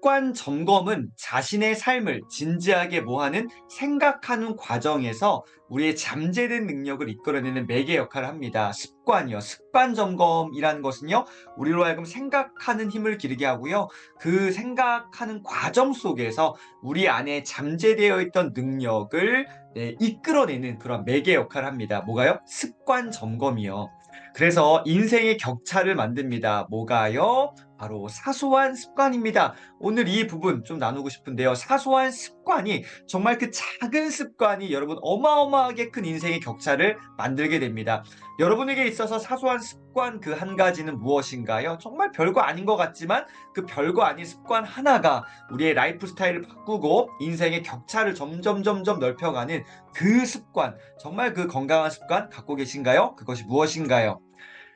습관 점검은 자신의 삶을 진지하게 모하는 생각하는 과정에서 우리의 잠재된 능력을 이끌어내는 매개 역할을 합니다. 습관이요. 습관 점검이라는 것은요, 우리로 하여금 생각하는 힘을 기르게 하고요. 그 생각하는 과정 속에서 우리 안에 잠재되어 있던 능력을 이끌어내는 그런 매개 역할을 합니다. 뭐가요? 습관 점검이요. 그래서 인생의 격차를 만듭니다. 뭐가요? 바로 사소한 습관입니다. 오늘 이 부분 좀 나누고 싶은데요. 사소한 습관이 정말 그 작은 습관이 여러분 어마어마하게 큰 인생의 격차를 만들게 됩니다. 여러분에게 있어서 사소한 습관 그 한 가지는 무엇인가요? 정말 별거 아닌 것 같지만 그 별거 아닌 습관 하나가 우리의 라이프 스타일을 바꾸고 인생의 격차를 점점 넓혀가는 그 습관, 정말 그 건강한 습관 갖고 계신가요? 그것이 무엇인가요?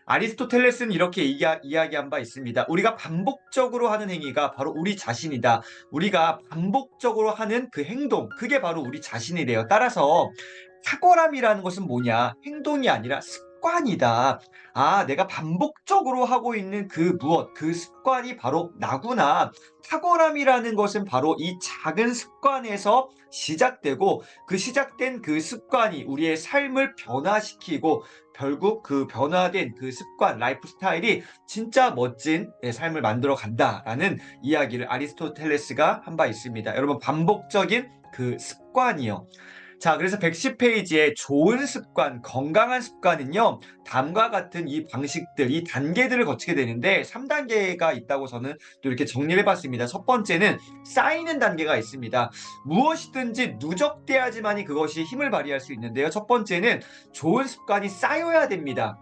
아리스토텔레스는 이렇게 이야기한 바 있습니다. 우리가 반복적으로 하는 행위가 바로 우리 자신이다. 우리가 반복적으로 하는 그 행동, 그게 바로 우리 자신이래요. 따라서 탁월함이라는 것은 뭐냐? 행동이 아니라 습관이다. 아, 내가 반복적으로 하고 있는 그 무엇, 그 습관이 바로 나구나. 탁월함이라는 것은 바로 이 작은 습관에서 시작되고 그 시작된 그 습관이 우리의 삶을 변화시키고 결국 그 변화된 그 습관, 라이프 스타일이 진짜 멋진 삶을 만들어 간다라는 이야기를 아리스토텔레스가 한 바 있습니다. 여러분, 반복적인 그 습관이요. 자, 그래서 110페이지에 좋은 습관, 건강한 습관은요, 다음과 같은 이 방식들, 이 단계들을 거치게 되는데 3단계가 있다고 저는 또 이렇게 정리를 해봤습니다. 첫 번째는 쌓이는 단계가 있습니다. 무엇이든지 누적돼야지만이 그것이 힘을 발휘할 수 있는데요. 첫 번째는 좋은 습관이 쌓여야 됩니다.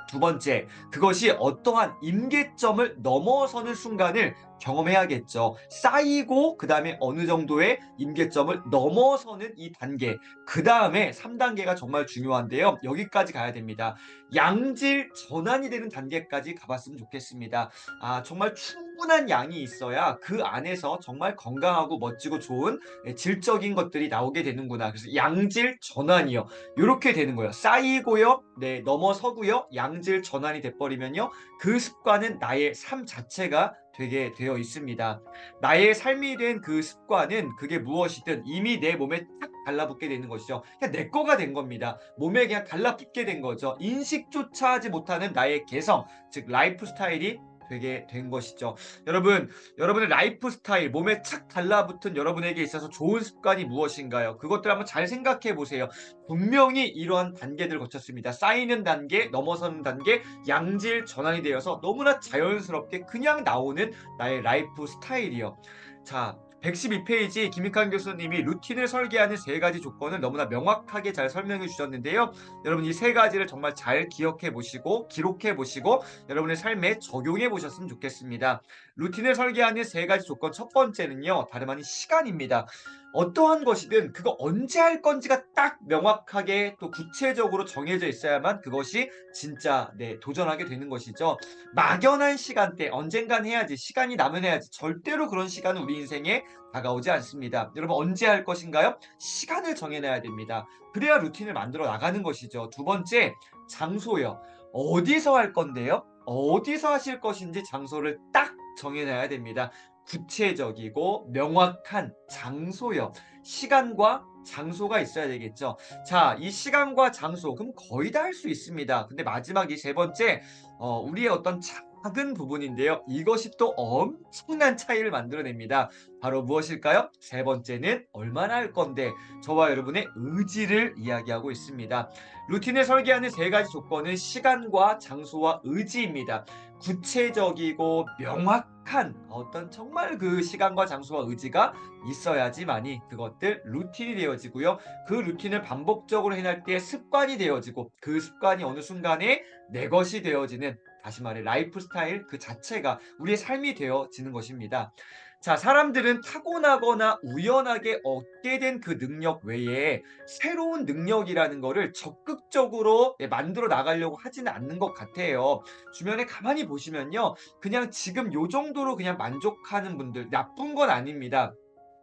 두 번째, 그것이 어떠한 임계점을 넘어서는 순간을 경험해야겠죠. 쌓이고 그다음에 어느 정도의 임계점을 넘어서는 이 단계. 그다음에 3단계가 정말 중요한데요. 여기까지 가야 됩니다. 양질 전환이 되는 단계까지 가봤으면 좋겠습니다. 아, 정말 충분한 양이 있어야 그 안에서 정말 건강하고 멋지고 좋은 질적인 것들이 나오게 되는구나. 그래서 양질 전환이요. 요렇게 되는 거예요. 쌓이고요. 네, 넘어서고요. 양질 전환이 돼 버리면요. 그 습관은 나의 삶 자체가 되게 되어 있습니다. 나의 삶이 된 그 습관은 그게 무엇이든 이미 내 몸에 탁 달라붙게 되는 것이죠. 그냥 내 거가 된 겁니다. 몸에 그냥 달라붙게 된 거죠. 인식조차 하지 못하는 나의 개성, 즉 라이프 스타일이 되게 된 것이죠. 여러분, 여러분의 라이프 스타일, 몸에 착 달라붙은 여러분에게 있어서 좋은 습관이 무엇인가요? 그것들 한번 잘 생각해 보세요. 분명히 이러한 단계들을 거쳤습니다. 쌓이는 단계, 넘어서는 단계, 양질 전환이 되어서 너무나 자연스럽게 그냥 나오는 나의 라이프 스타일이요. 자, 112페이지 김익환 교수님이 루틴을 설계하는 세 가지 조건을 너무나 명확하게 잘 설명해 주셨는데요. 여러분 이 세 가지를 정말 잘 기억해 보시고 기록해 보시고 여러분의 삶에 적용해 보셨으면 좋겠습니다. 루틴을 설계하는 세 가지 조건 첫 번째는요. 다름 아닌 시간입니다. 어떠한 것이든 그거 언제 할 건지가 딱 명확하게 또 구체적으로 정해져 있어야만 그것이 진짜 도전하게 되는 것이죠. 막연한 시간대 언젠간 해야지 시간이 나면 해야지 절대로 그런 시간은 우리 인생에 다가오지 않습니다. 여러분 언제 할 것인가요? 시간을 정해놔야 됩니다. 그래야 루틴을 만들어 나가는 것이죠. 두 번째 장소요. 어디서 할 건데요? 어디서 하실 것인지 장소를 딱 정해놔야 됩니다. 구체적이고 명확한 장소요. 시간과 장소가 있어야 되겠죠. 자, 이 시간과 장소 그럼 거의 다 할 수 있습니다. 근데 마지막 이 세 번째 우리의 어떤 작은 부분인데요. 이것이 또 엄청난 차이를 만들어냅니다. 바로 무엇일까요? 세 번째는 얼마나 할 건데 저와 여러분의 의지를 이야기하고 있습니다. 루틴을 설계하는 세 가지 조건은 시간과 장소와 의지입니다. 구체적이고 명확한 어떤 정말 그 시간과 장소와 의지가 있어야지만이 그것들 루틴이 되어지고요. 그 루틴을 반복적으로 해낼 때 습관이 되어지고 그 습관이 어느 순간에 내 것이 되어지는 다시 말해 라이프 스타일 그 자체가 우리의 삶이 되어지는 것입니다. 자, 사람들은 타고나거나 우연하게 얻게 된 그 능력 외에 새로운 능력이라는 거를 적극적으로 만들어 나가려고 하지는 않는 것 같아요. 주변에 가만히 보시면요. 그냥 지금 요 정도로 그냥 만족하는 분들 나쁜 건 아닙니다.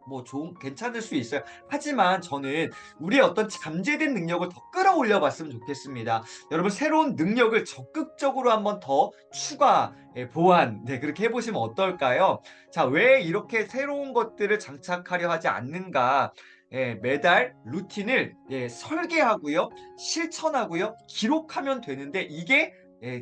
뭐 괜찮을 수 있어요. 하지만 저는 우리의 어떤 잠재된 능력을 더 끌어올려 봤으면 좋겠습니다. 여러분 새로운 능력을 적극적으로 한번 더 추가, 보완, 그렇게 해 보시면 어떨까요? 자, 왜 이렇게 새로운 것들을 장착하려 하지 않는가? 매달 루틴을 설계하고요. 실천하고요. 기록하면 되는데 이게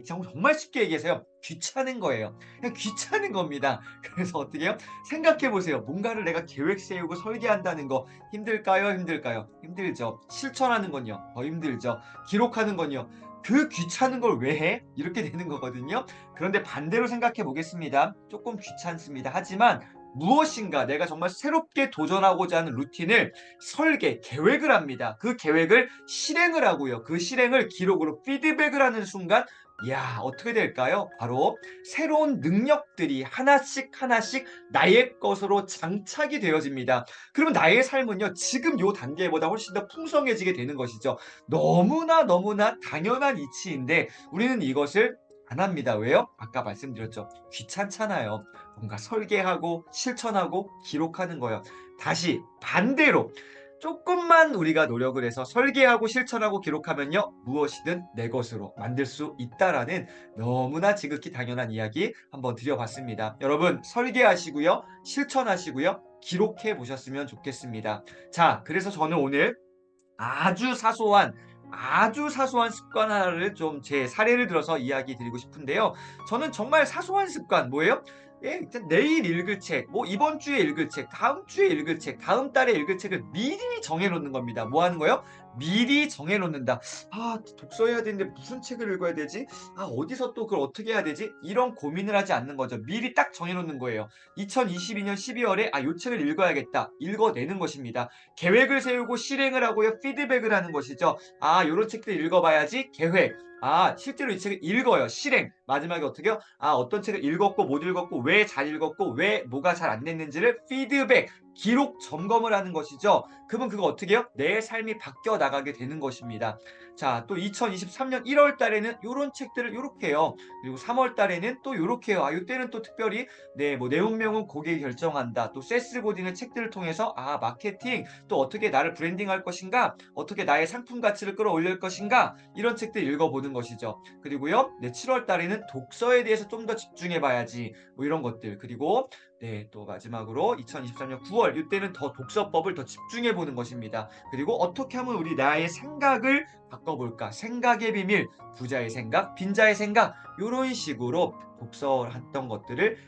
정말 쉽게 얘기해서요. 귀찮은 거예요. 그냥 귀찮은 겁니다. 그래서 어떻게 해요? 생각해 보세요. 뭔가를 내가 계획 세우고 설계한다는 거 힘들까요? 힘들까요? 힘들죠. 실천하는 건요. 더 힘들죠. 기록하는 건요. 그 귀찮은 걸 왜 해? 이렇게 되는 거거든요. 그런데 반대로 생각해 보겠습니다. 조금 귀찮습니다. 하지만 무엇인가 내가 정말 새롭게 도전하고자 하는 루틴을 설계, 계획을 합니다. 그 계획을 실행을 하고요. 그 실행을 기록으로 피드백을 하는 순간 이야, 어떻게 될까요? 바로 새로운 능력들이 하나씩 하나씩 나의 것으로 장착이 되어집니다. 그러면 나의 삶은요, 지금 요 단계보다 훨씬 더 풍성해지게 되는 것이죠. 너무나 너무나 당연한 이치인데 우리는 이것을 안 합니다. 왜요? 아까 말씀드렸죠. 귀찮잖아요. 뭔가 설계하고 실천하고 기록하는 거요. 다시 반대로 조금만 우리가 노력을 해서 설계하고 실천하고 기록하면요. 무엇이든 내 것으로 만들 수 있다라는 너무나 지극히 당연한 이야기 한번 드려봤습니다. 여러분 설계하시고요. 실천하시고요. 기록해 보셨으면 좋겠습니다. 자, 그래서 저는 오늘 아주 사소한 아주 사소한 습관 하나를 좀 제 사례를 들어서 이야기 드리고 싶은데요. 저는 정말 사소한 습관 뭐예요? 일단 내일 읽을 책, 뭐 이번 주에 읽을 책, 다음 주에 읽을 책, 다음 달에 읽을 책을 미리 정해 놓는 겁니다. 뭐 하는 거예요? 미리 정해 놓는다. '아 독서해야 되는데 무슨 책을 읽어야 되지? 아 어디서 또 그걸 어떻게 해야 되지?' 이런 고민을 하지 않는 거죠. 미리 딱 정해 놓는 거예요. 2022년 12월에 '아 요 책을 읽어야겠다.' 읽어내는 것입니다. 계획을 세우고 실행을 하고요. 피드백을 하는 것이죠. 아 요런 책들 읽어봐야지 계획. 아 실제로 이 책을 읽어요. 실행. 마지막에 어떻게 해요? 아 어떤 책을 읽었고 못 읽었고 왜 잘 읽었고 왜 뭐가 잘 안 됐는지를 피드백, 기록 점검을 하는 것이죠. 그러면 그거 어떻게 해요? 내 삶이 바뀌어 나가게 되는 것입니다. 자, 또 2023년 1월 달에는 요런 책들을 요렇게 해요. 그리고 3월 달에는 또 요렇게 해요. 아 요때는 또 특별히 뭐 내용명은 고객이 결정한다. 또 세스 고딩의 책들을 통해서 아 마케팅 또 어떻게 나를 브랜딩할 것인가? 어떻게 나의 상품 가치를 끌어올릴 것인가? 이런 책들 읽어보는 것이죠. 그리고요. 7월 달에는 독서에 대해서 좀 더 집중해 봐야지. 뭐 이런 것들. 그리고 또 마지막으로 2023년 9월 이때는 더 독서법을 더 집중해 보는 것입니다. 그리고 어떻게 하면 우리 나의 생각을 바꿔볼까? 생각의 비밀, 부자의 생각, 빈자의 생각 요런 식으로 독서했던 것들을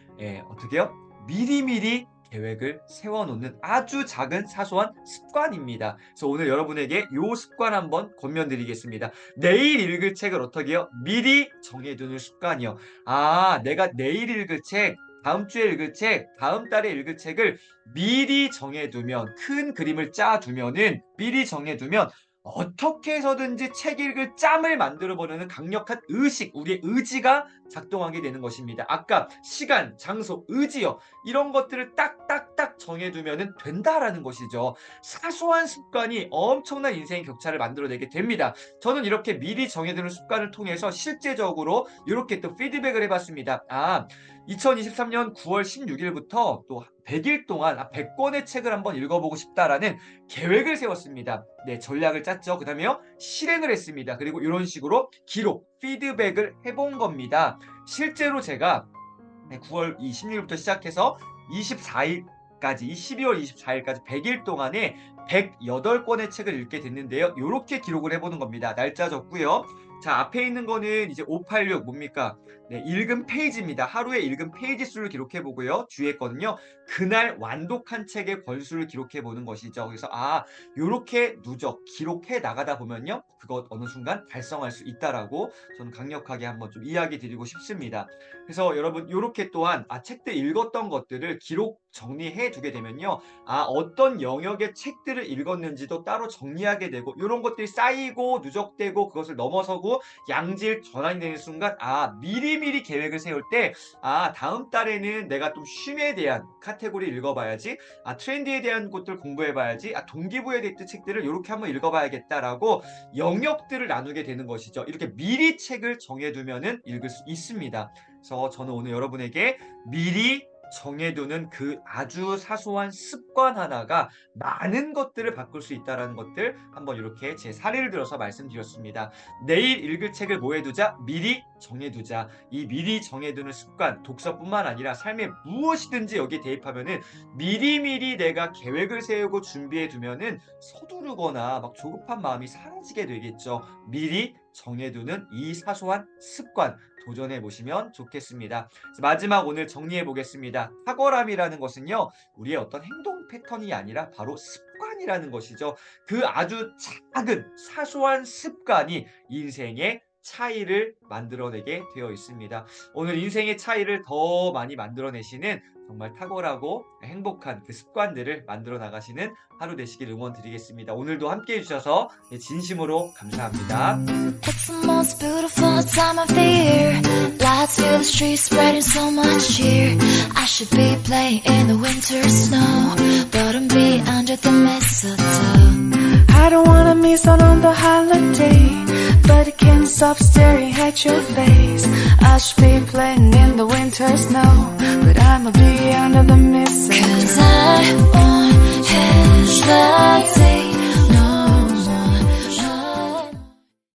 어떻게 해요? 미리미리 계획을 세워놓는 아주 작은 사소한 습관입니다. 그래서 오늘 여러분에게 요 습관 한번 권면드리겠습니다. 내일 읽을 책을 어떻게 해요? 미리 정해두는 습관이요. 아, 내가 내일 읽을 책, 다음 주에 읽을 책, 다음 달에 읽을 책을 미리 정해두면, 큰 그림을 짜두면은, 미리 정해두면 어떻게 해서든지 책 읽을 짬을 만들어 보려는 강력한 의식, 우리의 의지가 작동하게 되는 것입니다. 아까 시간, 장소, 의지요. 이런 것들을 딱딱딱 정해두면 된다라는 것이죠. 사소한 습관이 엄청난 인생의 격차를 만들어내게 됩니다. 저는 이렇게 미리 정해두는 습관을 통해서 실제적으로 이렇게 또 피드백을 해봤습니다. 아, 2023년 9월 16일부터 또 100일 동안 100권의 책을 한번 읽어보고 싶다라는 계획을 세웠습니다. 전략을 짰죠. 그 다음에요, 실행을 했습니다. 그리고 이런 식으로 기록, 피드백을 해본 겁니다. 실제로 제가 9월 16일부터 시작해서 24일까지, 12월 24일까지 100일 동안에 108권의 책을 읽게 됐는데요. 요렇게 기록을 해보는 겁니다. 날짜 적고요. 자, 앞에 있는 거는 이제 586 뭡니까? 읽은 페이지입니다. 하루에 읽은 페이지 수를 기록해 보고요. 뒤에 거는요. 그날 완독한 책의 권수를 기록해 보는 것이죠. 그래서 아, 요렇게 누적 기록해 나가다 보면요. 그것 어느 순간 달성할 수 있다라고 저는 강력하게 한번 좀 이야기 드리고 싶습니다. 그래서 여러분 요렇게 또한 책들 읽었던 것들을 기록 정리해 두게 되면요. 아 어떤 영역의 책들을 읽었는지도 따로 정리하게 되고 요런 것들이 쌓이고 누적되고 그것을 넘어서고 양질 전환이 되는 순간 아 미리미리 계획을 세울 때 아 다음 달에는 내가 좀 쉼에 대한 카테고리 읽어봐야지 아 트렌드에 대한 것들 공부해봐야지 아 동기부여에 대한 책들을 요렇게 한번 읽어봐야겠다라고 영역들을 나누게 되는 것이죠. 이렇게 미리 책을 정해두면은 읽을 수 있습니다. 그래서 저는 오늘 여러분에게 미리 정해두는 그 아주 사소한 습관 하나가 많은 것들을 바꿀 수 있다는 것들 한번 이렇게 제 사례를 들어서 말씀드렸습니다. 내일 읽을 책을 뭐 해두자? 미리 정해두자. 이 미리 정해두는 습관, 독서뿐만 아니라 삶에 무엇이든지 여기에 대입하면은 미리미리 내가 계획을 세우고 준비해 두면은 서두르거나 막 조급한 마음이 사라지게 되겠죠. 미리 정해두는 이 사소한 습관 도전해 보시면 좋겠습니다. 마지막 오늘 정리해 보겠습니다. 탁월함이라는 것은요, 우리의 어떤 행동 패턴이 아니라 바로 습관이라는 것이죠. 그 아주 작은 사소한 습관이 인생의 차이를 만들어내게 되어 있습니다. 오늘 인생의 차이를 더 많이 만들어내시는 정말 탁월하고 행복한 그 습관들을 만들어 나가시는 하루 되시길 응원드리겠습니다. 오늘도 함께 해주셔서 진심으로 감사합니다. It's the most beautiful time of the year. Lights fill the streets, spreading so much cheer. I should be playing in the winter snow, but I'm be under the mistletoe. I don't wanna miss out on the holiday, but I can't stop staring at your face. I should be playing in the winter snow, but I'ma be under the mistletoe. 'Cause I want